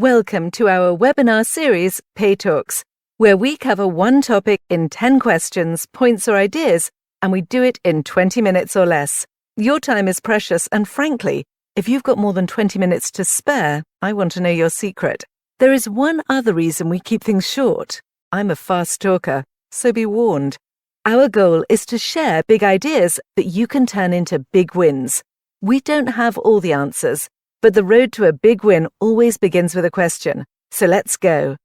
Welcome to our webinar series, Pay Talks, where we cover one topic in 10 questions, points or ideas, and we do it in 20 minutes or less. Your time is precious, and frankly, if you've got more than 20 minutes to spare, I want to know your secret. There is one other reason we keep things short. I'm a fast talker, so be warned. Our goal is to share big ideas that you can turn into big wins. We don't have all the answers, but the road to a big win always begins with a question. So let's go.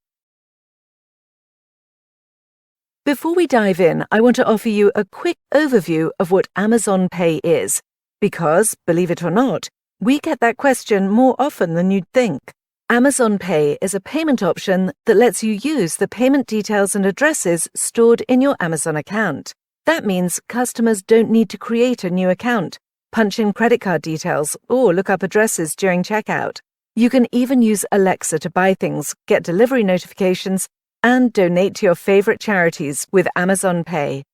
Before we dive in, I want to offer you a quick overview of what Amazon Pay is, because, believe it or not, we get that question more often than you'd think. Amazon Pay is a payment option that lets you use the payment details and addresses stored in your Amazon account. That means customers don't need to create a new account, punch in credit card details, or look up addresses during checkout. You can even use Alexa to buy things, get delivery notifications, and donate to your favorite charities with Amazon Pay.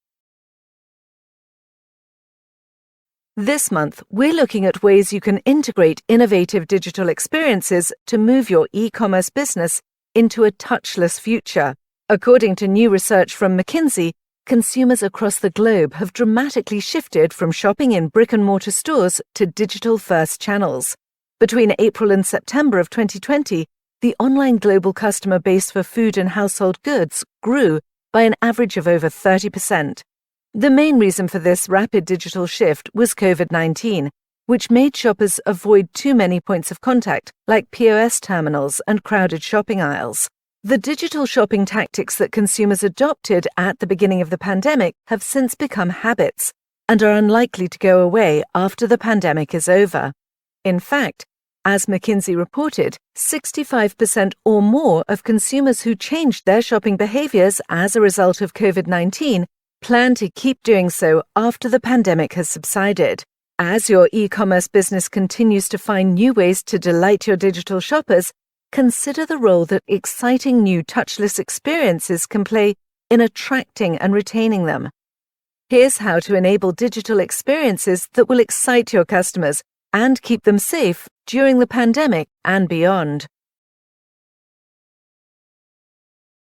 This month, we're looking at ways you can integrate innovative digital experiences to move your e-commerce business into a touchless future. According to new research from McKinsey, consumers across the globe have dramatically shifted from shopping in brick-and-mortar stores to digital-first channels. Between April and September of 2020, the online global customer base for food and household goods grew by an average of over 30%. The main reason for this rapid digital shift was COVID-19, which made shoppers avoid too many points of contact, like POS terminals and crowded shopping aisles. The digital shopping tactics that consumers adopted at the beginning of the pandemic have since become habits and are unlikely to go away after the pandemic is over. In fact, as McKinsey reported, 65% or more of consumers who changed their shopping behaviors as a result of COVID-19 plan to keep doing so after the pandemic has subsided. As your e-commerce business continues to find new ways to delight your digital shoppers, consider the role that exciting new touchless experiences can play in attracting and retaining them. Here's how to enable digital experiences that will excite your customers and keep them safe during the pandemic and beyond.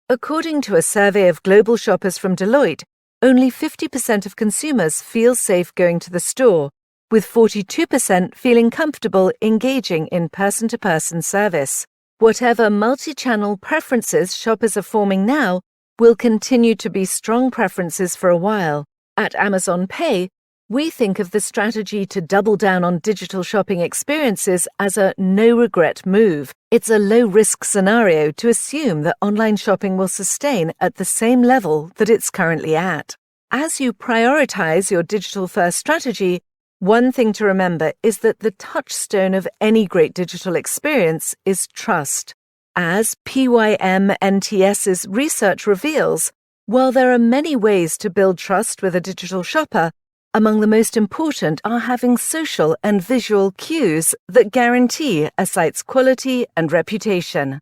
According to a survey of global shoppers from Deloitte, only 50% of consumers feel safe going to the store, with 42% feeling comfortable engaging in person-to-person service. Whatever multi-channel preferences shoppers are forming now will continue to be strong preferences for a while. At Amazon Pay, we think of the strategy to double down on digital shopping experiences as a no-regret move. It's a low-risk scenario to assume that online shopping will sustain at the same level that it's currently at. As you prioritize your digital-first strategy, one thing to remember is that the touchstone of any great digital experience is trust. As PYM-NTS's research reveals, while there are many ways to build trust with a digital shopper, among the most important are having social and visual cues that guarantee a site's quality and reputation.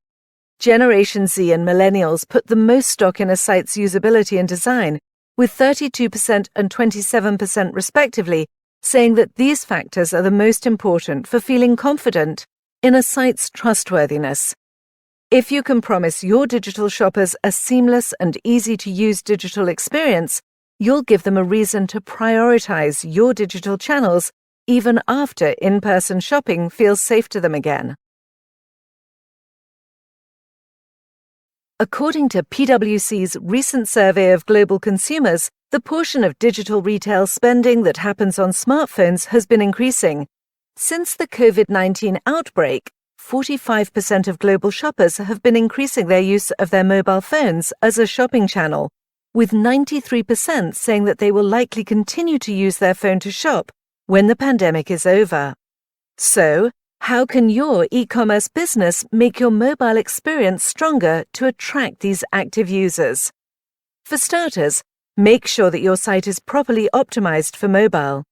Generation Z and Millennials put the most stock in a site's usability and design, with 32% and 27% respectively, saying that these factors are the most important for feeling confident in a site's trustworthiness. If you can promise your digital shoppers a seamless and easy-to-use digital experience, you'll give them a reason to prioritize your digital channels even after in-person shopping feels safe to them again. According to PwC's recent survey of global consumers, the portion of digital retail spending that happens on smartphones has been increasing. Since the COVID-19 outbreak, 45% of global shoppers have been increasing their use of their mobile phones as a shopping channel, with 93% saying that they will likely continue to use their phone to shop when the pandemic is over. So, how can your e-commerce business make your mobile experience stronger to attract these active users? For starters, make sure that your site is properly optimized for mobile.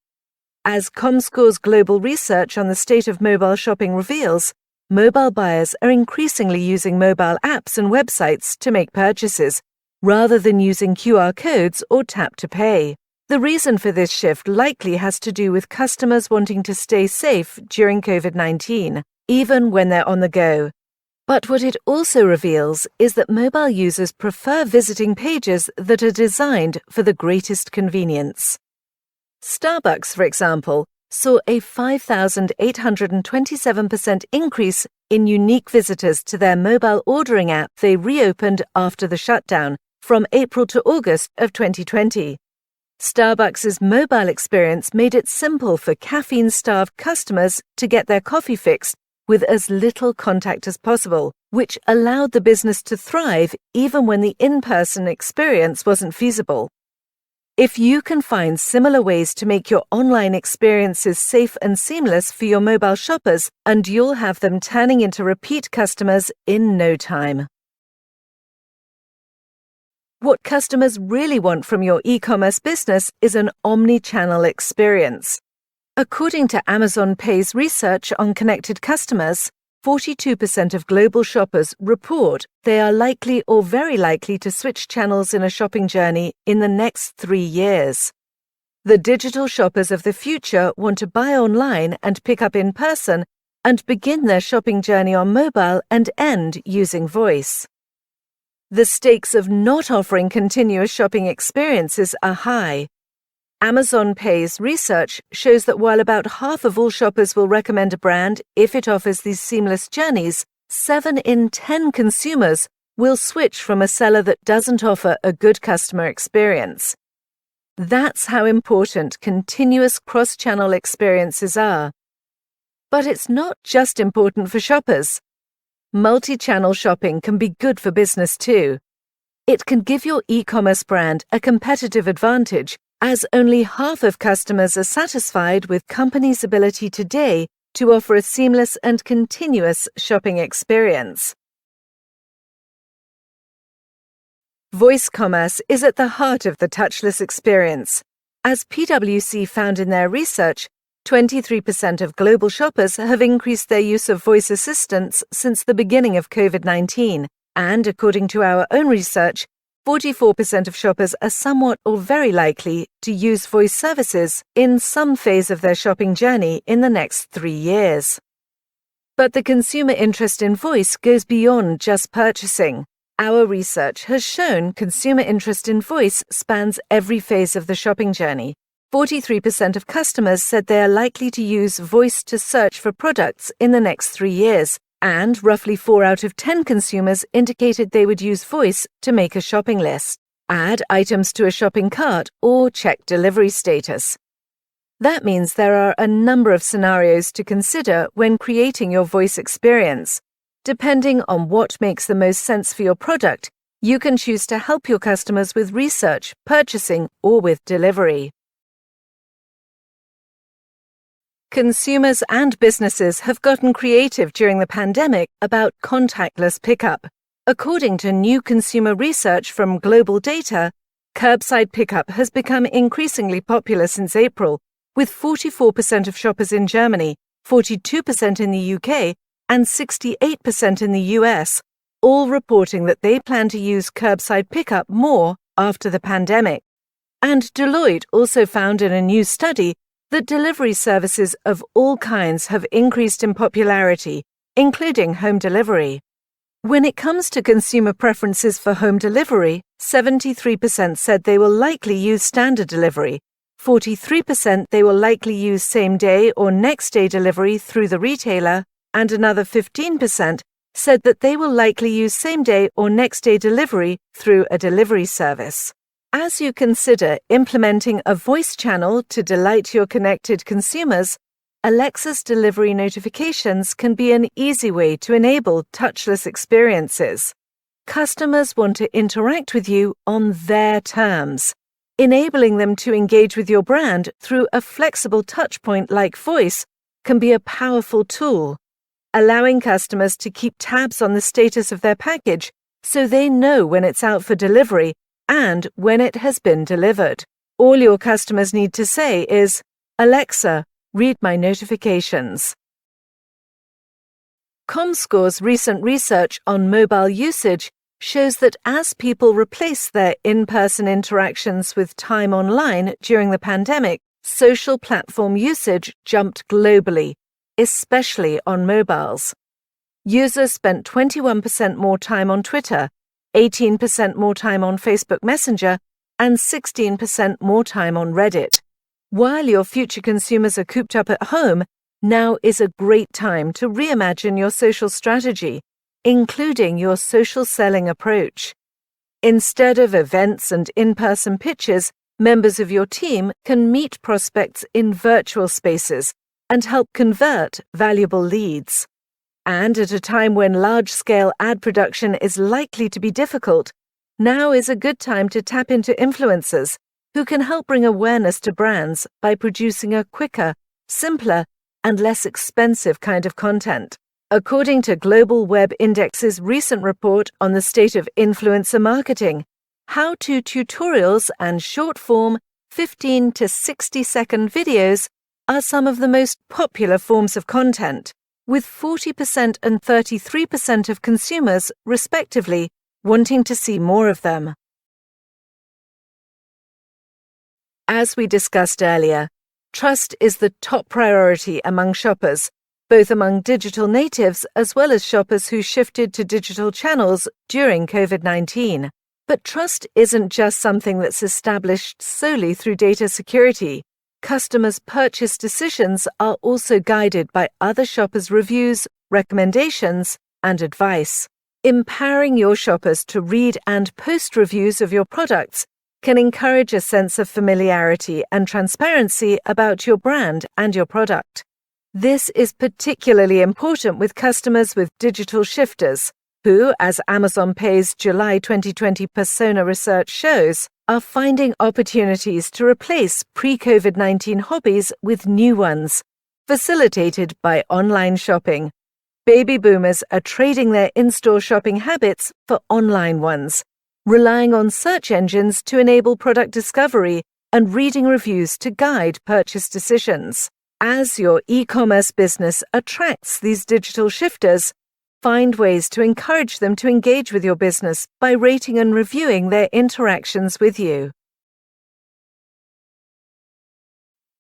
As Comscore's global research on the state of mobile shopping reveals, mobile buyers are increasingly using mobile apps and websites to make purchases, rather than using QR codes or tap to pay. The reason for this shift likely has to do with customers wanting to stay safe during COVID-19, even when they're on the go. But what it also reveals is that mobile users prefer visiting pages that are designed for the greatest convenience. Starbucks, for example, saw a 5,827% increase in unique visitors to their mobile ordering app they reopened after the shutdown from April to August of 2020. Starbucks' mobile experience made it simple for caffeine-starved customers to get their coffee fix with as little contact as possible, which allowed the business to thrive even when the in-person experience wasn't feasible. If you can find similar ways to make your online experiences safe and seamless for your mobile shoppers, and you'll have them turning into repeat customers in no time. What customers really want from your e-commerce business is an omni-channel experience. According to Amazon Pay's research on connected customers, 42% of global shoppers report they are likely or very likely to switch channels in a shopping journey in the next 3 years. The digital shoppers of the future want to buy online and pick up in person and begin their shopping journey on mobile and end using voice. The stakes of not offering continuous shopping experiences are high. Amazon Pay's research shows that while about half of all shoppers will recommend a brand if it offers these seamless journeys, 7 in 10 consumers will switch from a seller that doesn't offer a good customer experience. That's how important continuous cross-channel experiences are. But it's not just important for shoppers. Multi-channel shopping can be good for business too. It can give your e-commerce brand a competitive advantage, as only half of customers are satisfied with companies' ability today to offer a seamless and continuous shopping experience. Voice commerce is at the heart of the touchless experience. As PwC found in their research, 23% of global shoppers have increased their use of voice assistants since the beginning of COVID-19, and according to our own research, 44% of shoppers are somewhat or very likely to use voice services in some phase of their shopping journey in the next 3 years. But the consumer interest in voice goes beyond just purchasing. Our research has shown consumer interest in voice spans every phase of the shopping journey. 43% of customers said they are likely to use voice to search for products in the next 3 years, and roughly 4 out of 10 consumers indicated they would use voice to make a shopping list, add items to a shopping cart, or check delivery status. That means there are a number of scenarios to consider when creating your voice experience. Depending on what makes the most sense for your product, you can choose to help your customers with research, purchasing, or with delivery. Consumers and businesses have gotten creative during the pandemic about contactless pickup. According to new consumer research from Global Data, curbside pickup has become increasingly popular since April, with 44% of shoppers in Germany, 42% in the UK, and 68% in the US, all reporting that they plan to use curbside pickup more after the pandemic. And Deloitte also found in a new study that delivery services of all kinds have increased in popularity, including home delivery. When it comes to consumer preferences for home delivery, 73% said they will likely use standard delivery, 43% they will likely use same-day or next-day delivery through the retailer, and another 15% said that they will likely use same-day or next-day delivery through a delivery service. As you consider implementing a voice channel to delight your connected consumers, Alexa's delivery notifications can be an easy way to enable touchless experiences. Customers want to interact with you on their terms. Enabling them to engage with your brand through a flexible touchpoint like voice can be a powerful tool, allowing customers to keep tabs on the status of their package so they know when it's out for delivery and when it has been delivered. All your customers need to say is, "Alexa, read my notifications." Comscore's recent research on mobile usage shows that as people replace their in-person interactions with time online during the pandemic, social platform usage jumped globally, especially on mobiles. Users spent 21% more time on Twitter, 18% more time on Facebook Messenger, and 16% more time on Reddit. While your future consumers are cooped up at home, now is a great time to reimagine your social strategy, including your social selling approach. Instead of events and in-person pitches, members of your team can meet prospects in virtual spaces and help convert valuable leads. And at a time when large-scale ad production is likely to be difficult, now is a good time to tap into influencers who can help bring awareness to brands by producing a quicker, simpler, and less expensive kind of content. According to Global Web Index's recent report on the state of influencer marketing, how-to tutorials and short-form 15 to 60-second videos are some of the most popular forms of content, with 40% and 33% of consumers, respectively, wanting to see more of them. As we discussed earlier, trust is the top priority among shoppers, both among digital natives as well as shoppers who shifted to digital channels during COVID-19. But trust isn't just something that's established solely through data security. Customers' purchase decisions are also guided by other shoppers' reviews, recommendations, and advice. Empowering your shoppers to read and post reviews of your products can encourage a sense of familiarity and transparency about your brand and your product. This is particularly important with customers with digital shifters, who, as Amazon Pay's July 2020 persona research shows, are finding opportunities to replace pre-COVID-19 hobbies with new ones, facilitated by online shopping. Baby boomers are trading their in-store shopping habits for online ones, relying on search engines to enable product discovery and reading reviews to guide purchase decisions. As your e-commerce business attracts these digital shifters, find ways to encourage them to engage with your business by rating and reviewing their interactions with you.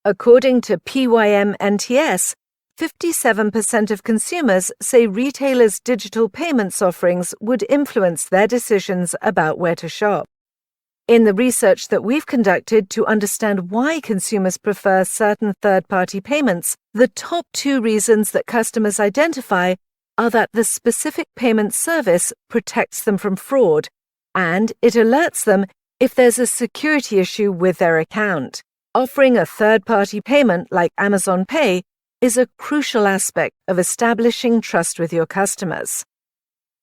According to PYM-NTS, 57% of consumers say retailers' digital payments offerings would influence their decisions about where to shop. In the research that we've conducted to understand why consumers prefer certain third-party payments, the top 2 reasons that customers identify are that the specific payment service protects them from fraud, and it alerts them if there's a security issue with their account. Offering a third-party payment like Amazon Pay is a crucial aspect of establishing trust with your customers.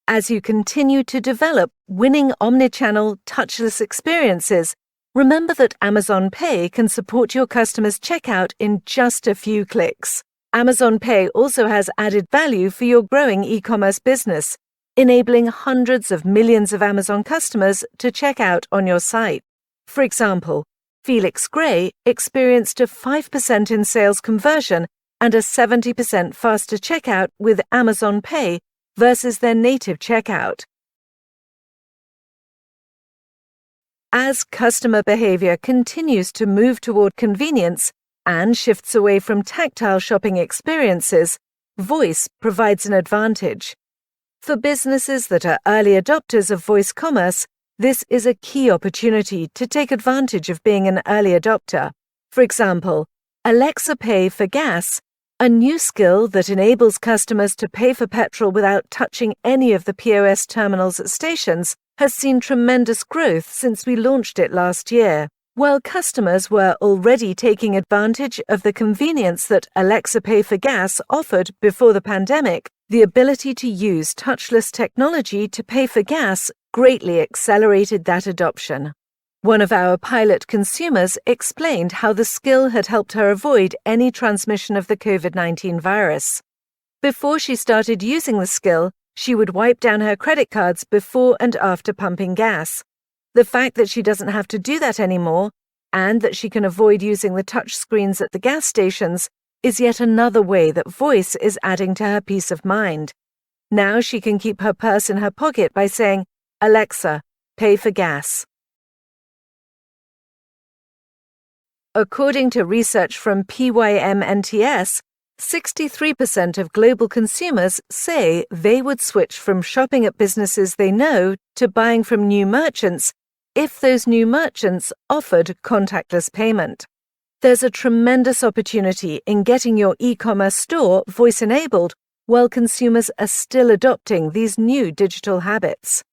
As you continue to develop winning omnichannel, touchless experiences, remember that Amazon Pay can support your customers' checkout in just a few clicks. Amazon Pay also has added value for your growing e-commerce business, enabling hundreds of millions of Amazon customers to check out on your site. For example, Felix Gray experienced a 5% in sales conversion and a 70% faster checkout with Amazon Pay versus their native checkout. As customer behavior continues to move toward convenience and shifts away from tactile shopping experiences, voice provides an advantage. For businesses that are early adopters of voice commerce, this is a key opportunity to take advantage of being an early adopter. For example, Alexa Pay for Gas, a new skill that enables customers to pay for petrol without touching any of the POS terminals at stations, has seen tremendous growth since we launched it last year. While customers were already taking advantage of the convenience that Alexa Pay for Gas offered before the pandemic, the ability to use touchless technology to pay for gas greatly accelerated that adoption. One of our pilot consumers explained how the skill had helped her avoid any transmission of the COVID-19 virus. Before she started using the skill, she would wipe down her credit cards before and after pumping gas. The fact that she doesn't have to do that anymore, and that she can avoid using the touch screens at the gas stations, is yet another way that voice is adding to her peace of mind. Now she can keep her purse in her pocket by saying, "Alexa, pay for gas." According to research from PYM-NTS, 63% of global consumers say they would switch from shopping at businesses they know to buying from new merchants if those new merchants offered contactless payment. There's a tremendous opportunity in getting your e-commerce store voice-enabled while consumers are still adopting these new digital habits.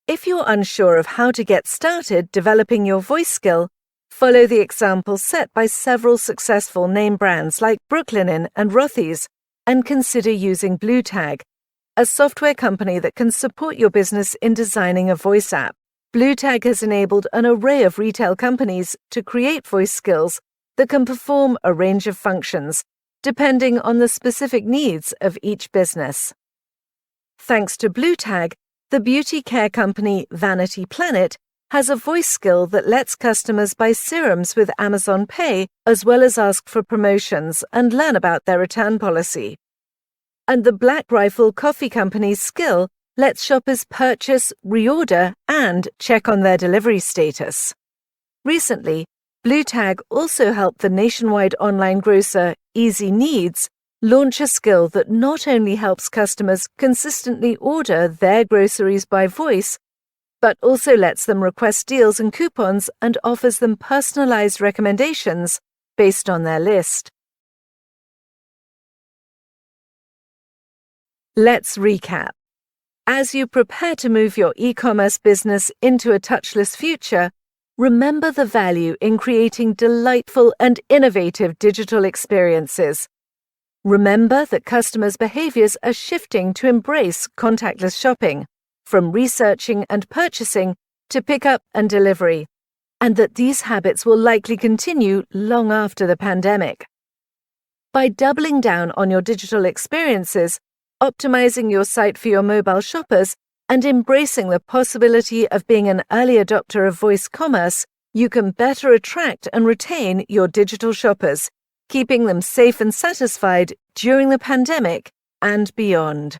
If you're unsure of how to get started developing your voice skill, follow the examples set by several successful name brands like Brooklinen and Rothy's, and consider using BlueTag, a software company that can support your business in designing a voice app. BlueTag has enabled an array of retail companies to create voice skills that can perform a range of functions, depending on the specific needs of each business. Thanks to BlueTag, the beauty care company Vanity Planet has a voice skill that lets customers buy serums with Amazon Pay as well as ask for promotions and learn about their return policy. And the Black Rifle Coffee Company's skill lets shoppers purchase, reorder, and check on their delivery status. Recently, BlueTag also helped the nationwide online grocer Easy Needs launch a skill that not only helps customers consistently order their groceries by voice, but also lets them request deals and coupons and offers them personalized recommendations based on their list. Let's recap. As you prepare to move your e-commerce business into a touchless future, remember the value in creating delightful and innovative digital experiences. Remember that customers' behaviors are shifting to embrace contactless shopping, from researching and purchasing to pickup and delivery, and that these habits will likely continue long after the pandemic. By doubling down on your digital experiences, optimizing your site for your mobile shoppers, and embracing the possibility of being an early adopter of voice commerce, you can better attract and retain your digital shoppers, keeping them safe and satisfied during the pandemic and beyond.